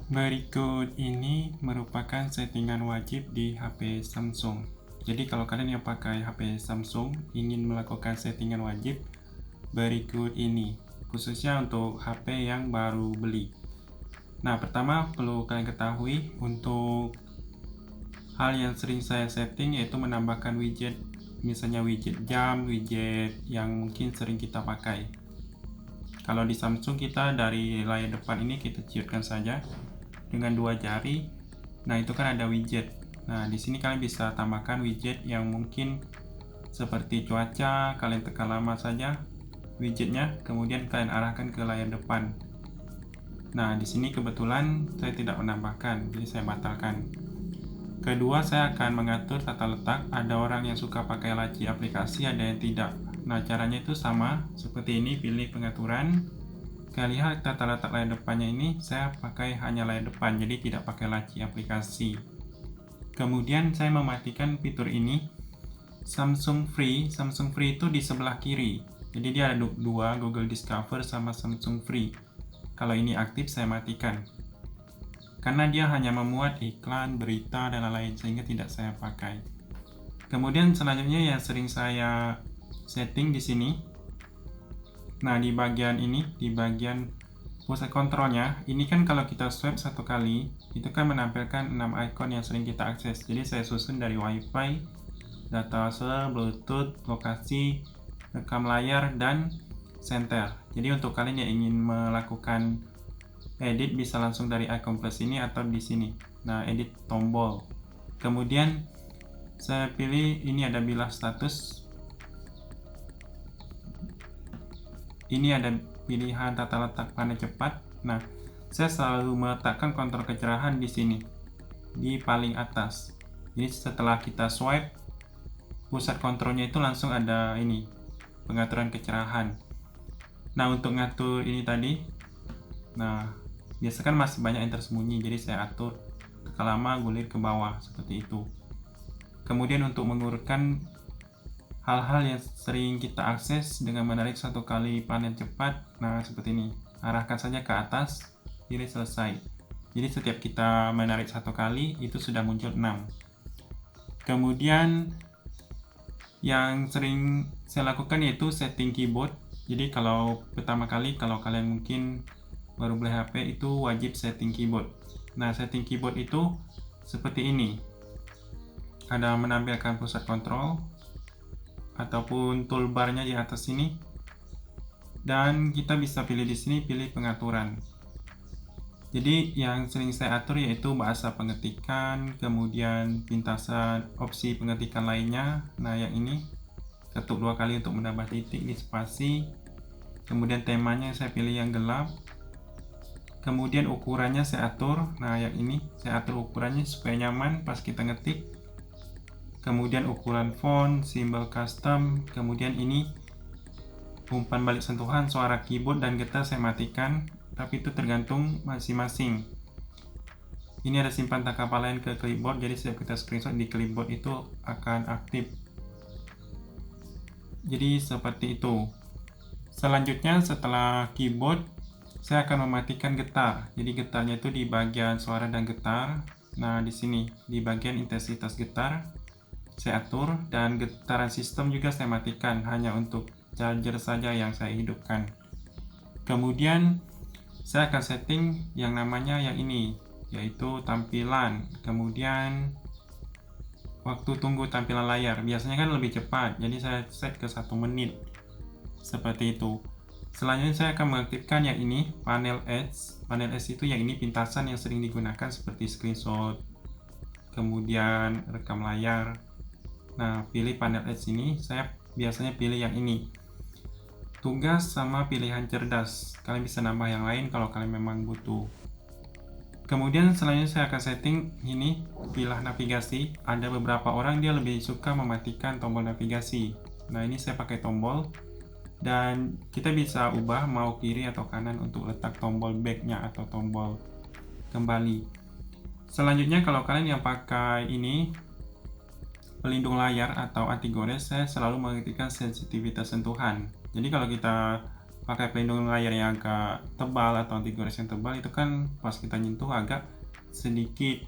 Berikut ini merupakan settingan wajib di HP Samsung. Jadi kalau kalian yang pakai HP Samsung ingin melakukan settingan wajib, berikut ini, khususnya untuk HP yang baru beli. Nah, pertama perlu kalian ketahui untuk hal yang sering saya setting yaitu menambahkan widget, misalnya widget jam, widget yang mungkin sering kita pakai. Kalau di Samsung kita dari layar depan ini kita ciutkan saja dengan 2 jari. Nah, itu kan ada widget. Nah, di sini kalian bisa tambahkan widget yang mungkin seperti cuaca, kalian tekan lama saja widgetnya, kemudian kalian arahkan ke layar depan. Nah, di sini kebetulan saya tidak menambahkan, jadi saya batalkan. Kedua, saya akan mengatur tata letak. Ada orang yang suka pakai laci aplikasi, ada yang tidak. Nah, caranya itu sama seperti ini, pilih pengaturan. Kalian lihat tata letak layar depannya ini, saya pakai hanya layar depan, jadi tidak pakai laci aplikasi. Kemudian saya mematikan fitur ini, Samsung Free. Samsung Free itu di sebelah kiri, jadi dia ada dua, Google Discover sama Samsung Free. Kalau ini aktif, saya matikan, karena dia hanya memuat iklan, berita, dan lain-lain, sehingga tidak saya pakai. Kemudian selanjutnya yang sering saya setting di sini. Nah, di bagian ini, di bagian pusat kontrolnya, ini kan kalau kita swipe satu kali, itu kan menampilkan 6 icon yang sering kita akses. Jadi saya susun dari WiFi, data user, Bluetooth, lokasi, rekam layar, dan center. Jadi untuk kalian yang ingin melakukan edit bisa langsung dari icon plus ini atau di sini. Nah, edit tombol. Kemudian saya pilih ini ada bilah status. Ini ada pilihan tata letak panel cepat. Nah, saya selalu meletakkan kontrol kecerahan di sini, di paling atas. Jadi setelah kita swipe, pusat kontrolnya itu langsung ada ini, pengaturan kecerahan. Nah, untuk ngatur ini tadi, nah biasa kan masih banyak yang tersembunyi, jadi saya atur tekan lama gulir ke bawah seperti itu. Kemudian untuk mengurutkan hal-hal yang sering kita akses dengan menarik satu kali panel cepat, nah seperti ini, arahkan saja ke atas, pilih selesai. Jadi setiap kita menarik satu kali itu sudah muncul 6. Kemudian yang sering saya lakukan yaitu setting keyboard. Jadi kalau pertama kali, kalau kalian mungkin baru beli HP, itu wajib setting keyboard. Nah, setting keyboard itu seperti ini, ada menampilkan pusat kontrol ataupun toolbarnya di atas sini, dan kita bisa pilih di sini, pilih pengaturan. Jadi yang sering saya atur yaitu bahasa pengetikan, kemudian pintasan opsi pengetikan lainnya. Nah, yang ini ketuk 2 kali untuk menambah titik di spasi. Kemudian temanya saya pilih yang gelap. Kemudian ukurannya saya atur. Nah, yang ini saya atur ukurannya supaya nyaman pas kita ngetik. Kemudian ukuran font, simbol custom, kemudian ini umpan balik sentuhan, suara keyboard, dan getar saya matikan, tapi itu tergantung masing-masing. Ini ada simpan tangkapan lain ke clipboard, jadi setiap kita screenshot di clipboard itu akan aktif. Jadi seperti itu. Selanjutnya setelah keyboard, saya akan mematikan getar. Jadi getarnya itu di bagian suara dan getar. Nah, di sini di bagian intensitas getar saya atur, dan getaran sistem juga saya matikan, hanya untuk charger saja yang saya hidupkan. Kemudian saya akan setting yang namanya yang ini, yaitu tampilan. Kemudian waktu tunggu tampilan layar, biasanya kan lebih cepat, jadi saya set ke 1 menit seperti itu. Selanjutnya saya akan mengaktifkan yang ini, panel Edge. Panel Edge itu yang ini pintasan yang sering digunakan seperti screenshot, kemudian rekam layar. Nah, pilih panel Edge ini, saya biasanya pilih yang ini, tugas sama pilihan cerdas. Kalian bisa nambah yang lain kalau kalian memang butuh. Kemudian selanjutnya saya akan setting ini, pilah navigasi. Ada beberapa orang dia lebih suka mematikan tombol navigasi. Nah, ini saya pakai tombol, dan kita bisa ubah mau kiri atau kanan untuk letak tombol back-nya atau tombol kembali. Selanjutnya kalau kalian yang pakai ini, pelindung layar atau anti gores, saya selalu mengaktifkan sensitivitas sentuhan. Jadi kalau kita pakai pelindung layar yang agak tebal atau anti gores yang tebal, itu kan pas kita nyentuh agak sedikit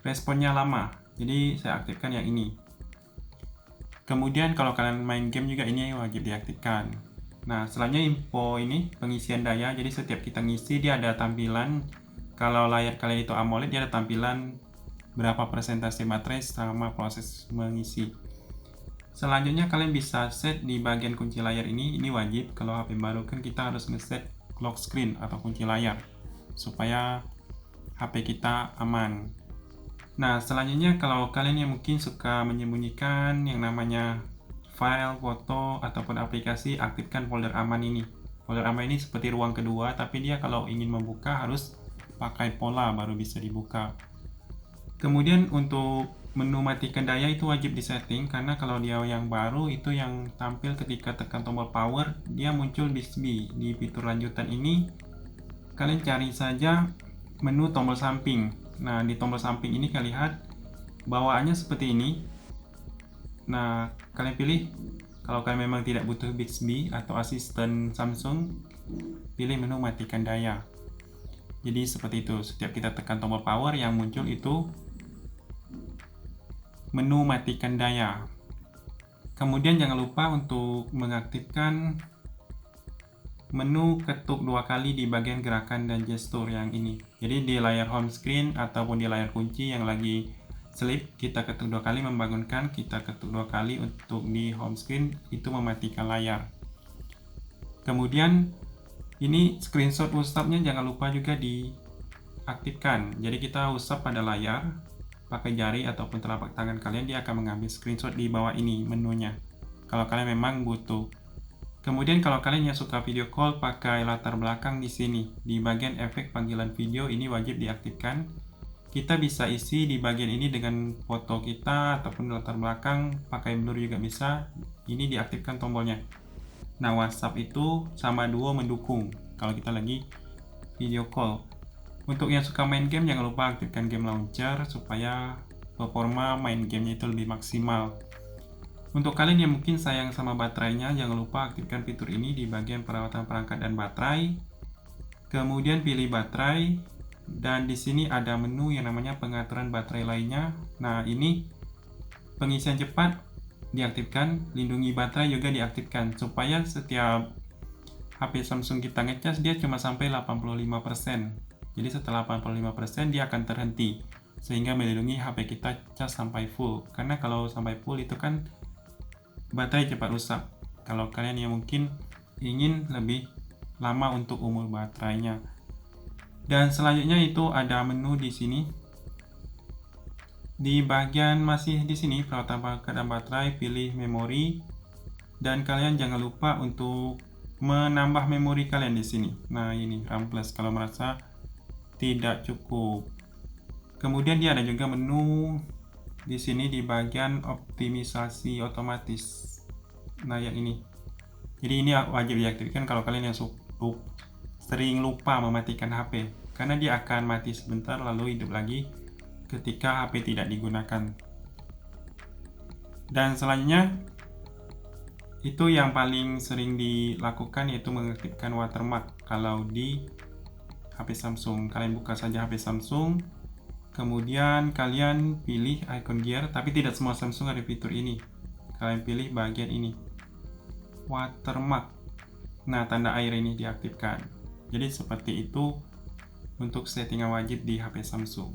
responnya lama. Jadi saya aktifkan yang ini. Kemudian kalau kalian main game juga ini wajib diaktifkan. Nah, selanjutnya info ini pengisian daya. Jadi setiap kita ngisi dia ada tampilan, kalau layar kalian itu AMOLED dia ada tampilan berapa persentase baterai selama proses mengisi. Selanjutnya kalian bisa set di bagian kunci layar ini wajib. Kalau HP baru kan kita harus ngeset lock screen atau kunci layar supaya HP kita aman. Nah, selanjutnya kalau kalian yang mungkin suka menyembunyikan yang namanya file, foto, ataupun aplikasi, aktifkan folder aman ini. Folder aman ini seperti ruang kedua, tapi dia kalau ingin membuka harus pakai pola baru bisa dibuka. Kemudian untuk menu matikan daya itu wajib disetting, karena kalau dia yang baru itu yang tampil ketika tekan tombol power, dia muncul Bixby. Di fitur lanjutan ini, kalian cari saja menu tombol samping. Nah, di tombol samping ini kalian lihat bawaannya seperti ini. Nah, kalian pilih, kalau kalian memang tidak butuh Bixby atau asisten Samsung, pilih menu matikan daya. Jadi seperti itu, setiap kita tekan tombol power yang muncul itu menu matikan daya. Kemudian jangan lupa untuk mengaktifkan menu ketuk 2 kali di bagian gerakan dan gestur yang ini. Jadi di layar home screen ataupun di layar kunci yang lagi sleep, kita ketuk 2 kali membangunkan, kita ketuk 2 kali untuk di home screen itu mematikan layar. Kemudian ini screenshot usapnya jangan lupa juga diaktifkan. Jadi kita usap pada layar pakai jari ataupun telapak tangan kalian, dia akan mengambil screenshot di bawah ini menunya. Kalau kalian memang butuh. Kemudian kalau kalian yang suka video call pakai latar belakang di sini, di bagian efek panggilan video ini wajib diaktifkan. Kita bisa isi di bagian ini dengan foto kita ataupun latar belakang, pakai blur juga bisa. Ini diaktifkan tombolnya. Nah, WhatsApp itu sama Duo mendukung kalau kita lagi video call. Untuk yang suka main game jangan lupa aktifkan game launcher supaya performa main gamenya itu lebih maksimal. Untuk kalian yang mungkin sayang sama baterainya, jangan lupa aktifkan fitur ini di bagian perawatan perangkat dan baterai. Kemudian pilih baterai, dan di sini ada menu yang namanya pengaturan baterai lainnya. Nah, ini pengisian cepat diaktifkan, lindungi baterai juga diaktifkan supaya setiap HP Samsung kita ngecas dia cuma sampai 85%. Jadi setelah 85% dia akan terhenti sehingga melindungi HP kita cas sampai full. Karena kalau sampai full itu kan baterai cepat rusak. Kalau kalian yang mungkin ingin lebih lama untuk umur baterainya. Dan selanjutnya itu ada menu di sini. Di bagian masih di sini perawatan perangkat dan baterai, pilih memori, dan kalian jangan lupa untuk menambah memori kalian di sini. Nah, ini RAM plus kalau merasa tidak cukup. Kemudian dia ada juga menu di sini di bagian optimisasi otomatis. Nah, yang ini. Jadi ini wajib diaktifkan kalau kalian yang sering lupa mematikan HP, karena dia akan mati sebentar lalu hidup lagi ketika HP tidak digunakan. Dan selanjutnya itu yang paling sering dilakukan yaitu mengaktifkan watermark kalau di HP Samsung. Kalian buka saja HP Samsung, kemudian kalian pilih icon gear, tapi tidak semua Samsung ada fitur ini. Kalian pilih bagian ini, watermark. Nah, tanda air ini diaktifkan. Jadi seperti itu untuk settingan wajib di HP Samsung.